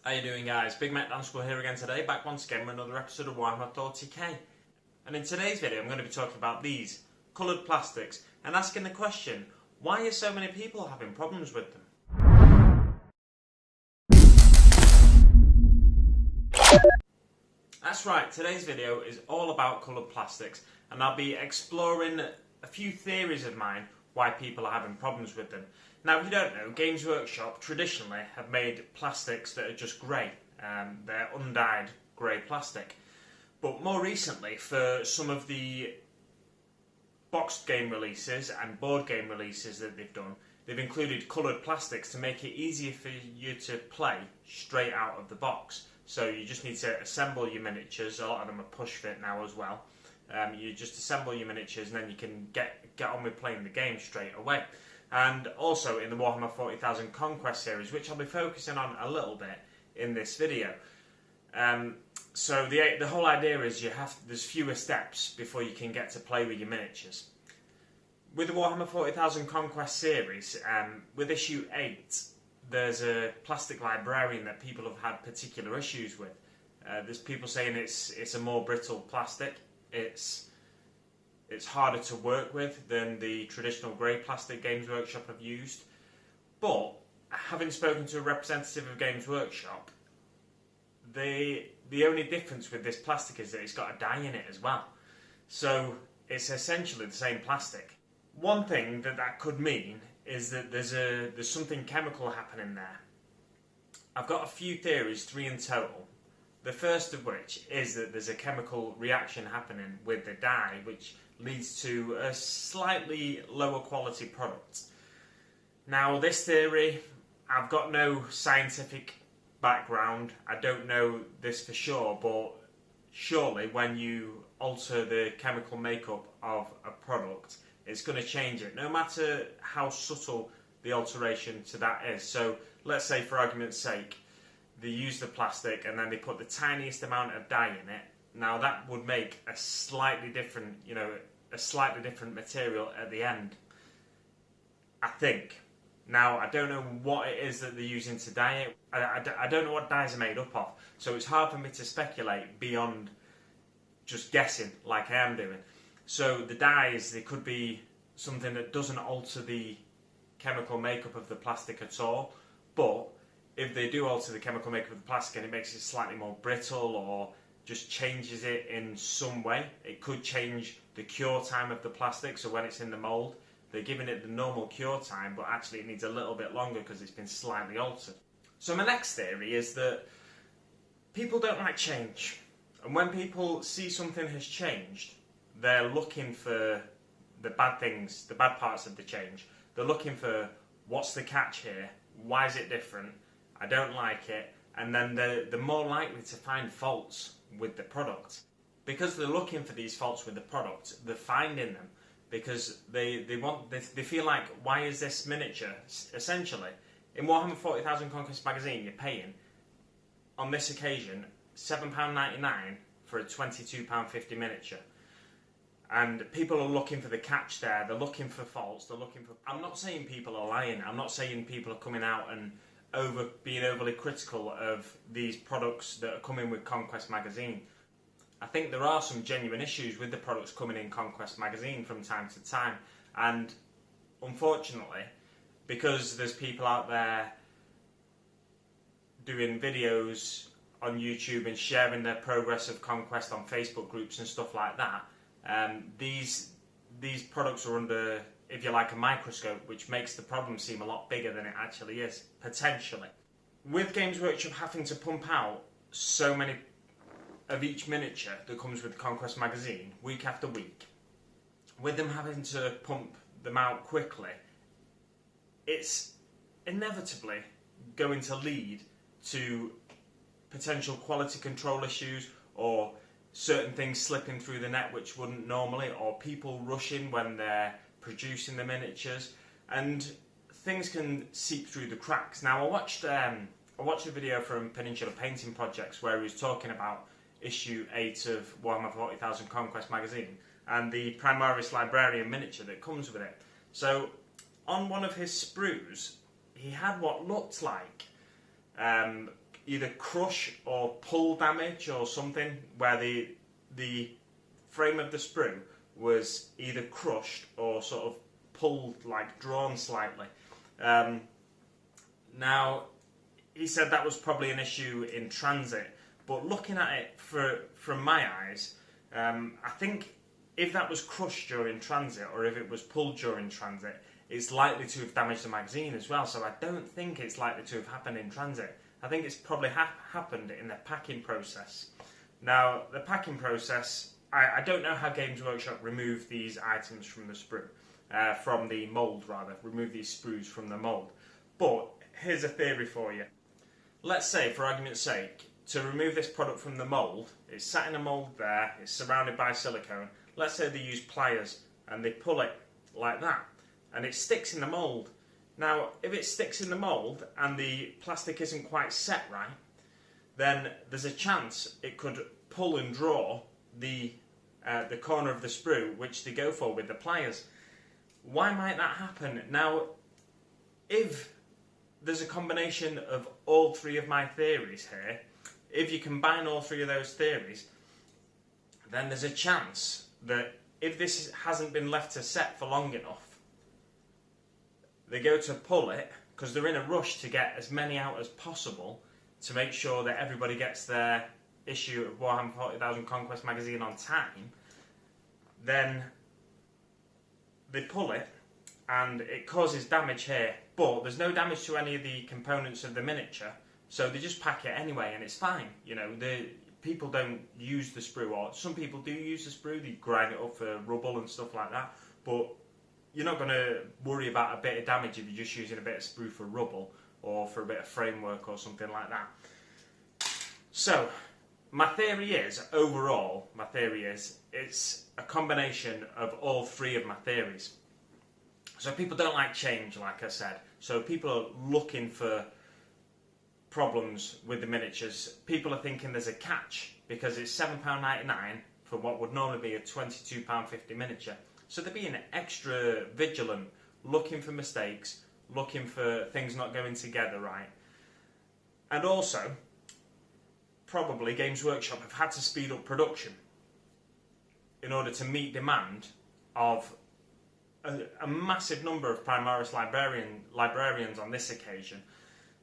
How you doing, guys? Big Mac Dance School here again today, back once again with another episode of Warhammer Thoughty K. And in today's video I'm going to be talking about these coloured plastics and asking the question, why are so many people having problems with them? That's right, today's video is all about coloured plastics, and I'll be exploring a few theories of mine why people are having problems with them. Now, if you don't know, Games Workshop traditionally have made plastics that are just grey. They're undyed grey plastic. But more recently, for some of the boxed game releases and board game releases that they've done, they've included coloured plastics to make it easier for you to play straight out of the box. So you just need to assemble your miniatures. A lot of them are push fit now as well. You just assemble your miniatures and then you can get on with playing the game straight away. And also in the Warhammer 40,000 Conquest series, which I'll be focusing on a little bit in this video. So the whole idea is there's fewer steps before you can get to play with your miniatures. With the Warhammer 40,000 Conquest series, with issue 8, there's a plastic librarian that people have had particular issues with. There's people saying it's a more brittle plastic. It's harder to work with than the traditional grey plastic Games Workshop have used. But having spoken to a representative of Games Workshop, the only difference with this plastic is that it's got a dye in it as well. So it's essentially the same plastic. One thing that could mean is that there's something chemical happening there. I've got a few theories, 3 in total. The first of which is that there's a chemical reaction happening with the dye, which leads to a slightly lower quality product. Now, this theory, I've got no scientific background. I don't know this for sure, but surely when you alter the chemical makeup of a product, it's going to change it, no matter how subtle the alteration to that is. So let's say, for argument's sake, they use the plastic and then they put the tiniest amount of dye in it. Now that would make a slightly different, material at the end, I think. Now, I don't know what it is that they're using to dye it. I don't know what dyes are made up of, so it's hard for me to speculate beyond just guessing like I am doing. So the dyes, they could be something that doesn't alter the chemical makeup of the plastic at all, but if they do alter the chemical makeup of the plastic and it makes it slightly more brittle or just changes it in some way, it could change the cure time of the plastic. So when it's in the mould, they're giving it the normal cure time, but actually it needs a little bit longer because it's been slightly altered. So my next theory is that people don't like change. And when people see something has changed, they're looking for the bad things, the bad parts of the change. They're looking for, what's the catch here? Why is it different? I don't like it. And then they're more likely to find faults with the product. Because they're looking for these faults with the product, they're finding them. Because they feel like, why is this miniature, essentially, in Warhammer 40,000 Conquest magazine, you're paying, on this occasion, £7.99 for a £22.50 miniature. And people are looking for the catch there, they're looking for faults, I'm not saying people are lying, I'm not saying people are coming out and being overly critical of these products that are coming with Conquest magazine. I think there are some genuine issues with the products coming in Conquest magazine from time to time, and unfortunately, because there's people out there doing videos on YouTube and sharing their progress of Conquest on Facebook groups and stuff like that, these products are under, if you like, a microscope, which makes the problem seem a lot bigger than it actually is, potentially. With Games Workshop having to pump out so many of each miniature that comes with Conquest magazine, week after week, with them having to pump them out quickly, it's inevitably going to lead to potential quality control issues, or certain things slipping through the net which wouldn't normally, or people rushing when they're producing the miniatures, and things can seep through the cracks. Now, I watched a video from Peninsula Painting Projects where he was talking about issue 8 of Warhammer 40,000 Conquest magazine and the Primaris Librarian miniature that comes with it. So on one of his sprues, he had what looked like either crush or pull damage or something, where the frame of the sprue was either crushed or sort of pulled, like drawn slightly. Now, he said that was probably an issue in transit, but looking at it from my eyes, I think if that was crushed during transit or if it was pulled during transit, it's likely to have damaged the magazine as well. So I don't think it's likely to have happened in transit. I think it's probably happened in the packing process. Now, the packing process, I don't know how Games Workshop remove these items from the sprue, from the mould rather, remove these sprues from the mould. But here's a theory for you. Let's say, for argument's sake, to remove this product from the mould, it's sat in a mould there, it's surrounded by silicone. Let's say they use pliers and they pull it like that, and it sticks in the mould. Now, if it sticks in the mould and the plastic isn't quite set right, then there's a chance it could pull and draw the corner of the sprue, which they go for with the pliers. Why might that happen? Now, if there's a combination of all three of my theories here, if you combine all three of those theories, then there's a chance that if this hasn't been left to set for long enough, they go to pull it, because they're in a rush to get as many out as possible to make sure that everybody gets their issue of Warhammer 40,000 Conquest magazine on time. Then they pull it and it causes damage here, but there's no damage to any of the components of the miniature, so they just pack it anyway and it's fine. You know, the people don't use the sprue, or some people do use the sprue, they grind it up for rubble and stuff like that, but you're not going to worry about a bit of damage if you're just using a bit of sprue for rubble or for a bit of framework or something like that. So, my theory is, overall, it's a combination of all three of my theories. So people don't like change, like I said. So people are looking for problems with the miniatures. People are thinking there's a catch because it's £7.99 for what would normally be a £22.50 miniature. So they're being extra vigilant, looking for mistakes, looking for things not going together right. And also, probably Games Workshop have had to speed up production in order to meet demand of a massive number of Primaris librarians on this occasion.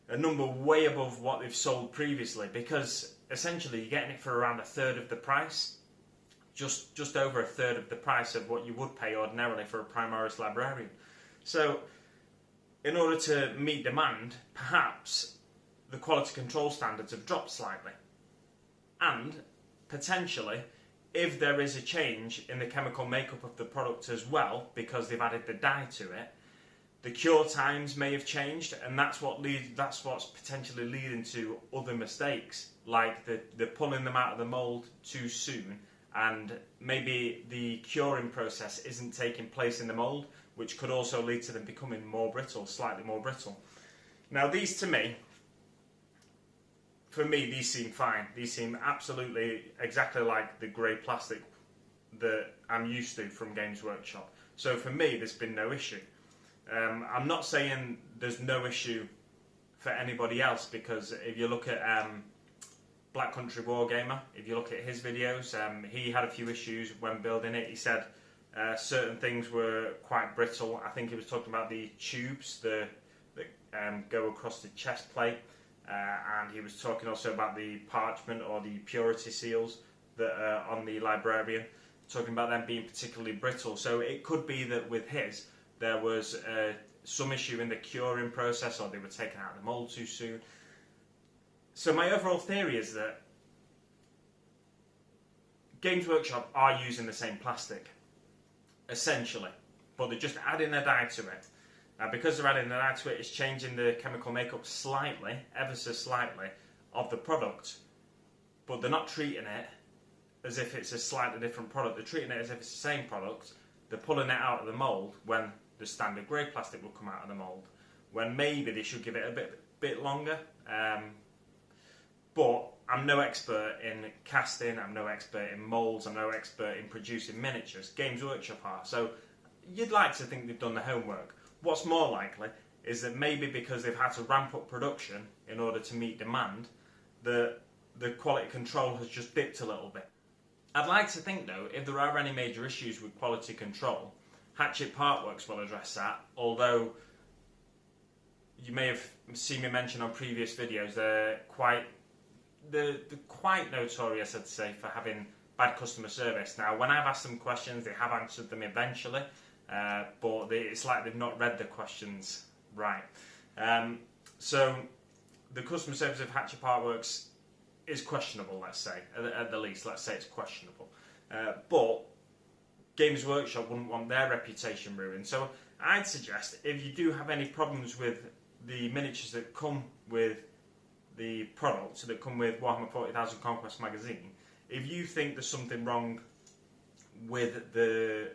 A number way above what they've sold previously, because essentially you're getting it for around a third of the price. Just over a third of the price of what you would pay ordinarily for a Primaris librarian. So, in order to meet demand, perhaps the quality control standards have dropped slightly. And, potentially, if there is a change in the chemical makeup of the product as well, because they've added the dye to it, the cure times may have changed, and that's what's potentially leading to other mistakes, like the pulling them out of the mould too soon, and maybe the curing process isn't taking place in the mould, which could also lead to them becoming more brittle, slightly more brittle. Now these, to me, for me, these seem fine. These seem absolutely exactly like the grey plastic that I'm used to from Games Workshop. So for me, there's been no issue. I'm not saying there's no issue for anybody else, because if you look at Black Country Wargamer, if you look at his videos, he had a few issues when building it. He said certain things were quite brittle. I think he was talking about the tubes that go across the chest plate, and he was talking also about the parchment or the purity seals that are on the librarian, talking about them being particularly brittle. So it could be that with his, there was some issue in the curing process, or they were taken out of the mould too soon. So my overall theory is that Games Workshop are using the same plastic, essentially, but they're just adding a dye to it. Now, because they're adding a dye to it, it's changing the chemical makeup slightly, ever so slightly, of the product, but they're not treating it as if it's a slightly different product. They're treating it as if it's the same product. They're pulling it out of the mould when the standard grey plastic will come out of the mould, when maybe they should give it a bit longer. But I'm no expert in casting, I'm no expert in moulds, I'm no expert in producing miniatures. Games Workshop are. So you'd like to think they've done the homework. What's more likely is that maybe because they've had to ramp up production in order to meet demand, that the quality control has just dipped a little bit. I'd like to think though, if there are any major issues with quality control, Hatchet Partworks will address that, although you may have seen me mention on previous videos they're quite notorious, I'd say, for having bad customer service. Now, when I've asked them questions, they have answered them eventually, but it's like they've not read the questions right. So the customer service of Hatchet Partworks is questionable, let's say, at the least. Let's say it's questionable. But Games Workshop wouldn't want their reputation ruined. So I'd suggest, if you do have any problems with the miniatures that come with the products, that come with Warhammer 40,000 Conquest magazine, if you think there's something wrong with the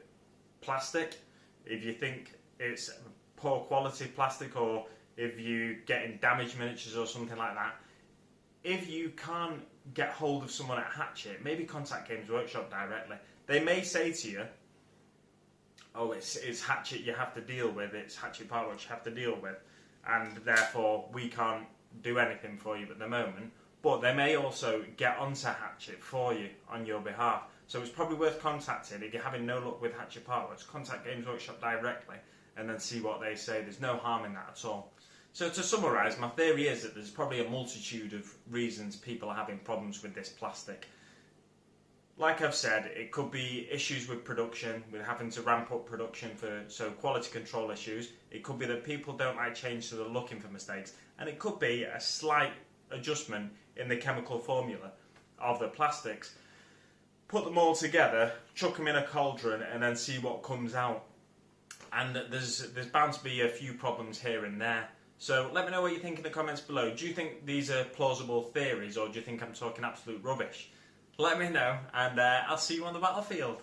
plastic, if you think it's poor quality plastic, or if you're getting damaged miniatures or something like that, if you can't get hold of someone at Hatchet, maybe contact Games Workshop directly. They may say to you, oh, it's Hatchet you have to deal with, it's Hatchet Partworks you have to deal with, and therefore we can't do anything for you at the moment. But they may also get onto Hatchet for you on your behalf. So it's probably worth contacting. If you're having no luck with Hatchet Partworks, contact Games Workshop directly and then see what they say. There's no harm in that at all. So to summarise, my theory is that there's probably a multitude of reasons people are having problems with this plastic. Like I've said, it could be issues with production, with having to ramp up production so quality control issues. It could be that people don't like change, so they're looking for mistakes. And it could be a slight adjustment in the chemical formula of the plastics. Put them all together, chuck them in a cauldron, and then see what comes out. And there's bound to be a few problems here and there. So let me know what you think in the comments below. Do you think these are plausible theories, or do you think I'm talking absolute rubbish? Let me know, and I'll see you on the battlefield.